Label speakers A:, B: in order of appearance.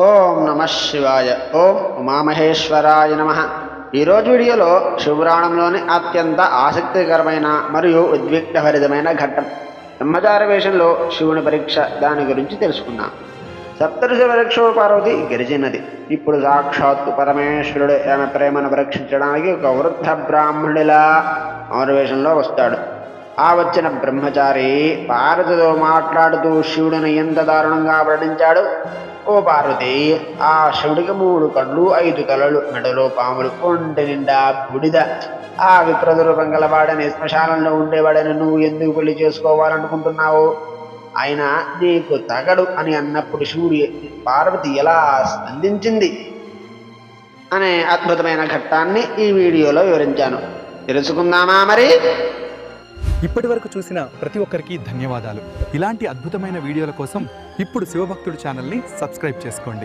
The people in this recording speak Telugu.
A: ఓం నమ శివాయ. ఓం ఉమామహేశ్వరాయ నమ. ఈరోజు వీడియోలో శివపురాణంలోని అత్యంత ఆసక్తికరమైన మరియు ఉద్విగ్నభరితమైన ఘట్టం బ్రహ్మచారి వేషంలో శివుని పరీక్ష, దాని గురించి తెలుసుకున్నాం. సప్తఋషి పరీక్ష పార్వతి గెలిచినది. ఇప్పుడు సాక్షాత్తు పరమేశ్వరుడు ఆమె ప్రేమను పరీక్షించడానికి ఒక వృద్ధ బ్రాహ్మణుడిలా మారువేషంలో వస్తాడు. ఆ వచ్చిన బ్రహ్మచారి పార్వతితో మాట్లాడుతూ శివుడిని ఎంత దారుణంగా వర్ణించాడు. ఓ పార్వతి, ఆ శివుడికి 3 కళ్ళు 5 తలలు, మెడలో పాములు, ఒంటి నిండా బుడిద. ఆ విప్రద రూపం గలవాడని, శ్మశానంలో ఉండేవాడని నువ్వు ఎందుకు పెళ్లి చేసుకోవాలనుకుంటున్నావు? ఆయన నీకు తగడు అని అన్నప్పుడు శివుడి పార్వతి ఎలా స్పందించింది అనే అద్భుతమైన ఘట్టాన్ని ఈ వీడియోలో వివరించాను. తెలుసుకుందామా మరి?
B: ఇప్పటి వరకు చూసిన ప్రతి ఒక్కరికి ధన్యవాదాలు. ఇలాంటి అద్భుతమైన వీడియోల కోసం ఇప్పుడు శివభక్తుడు ఛానల్ని సబ్స్క్రైబ్ చేసుకోండి.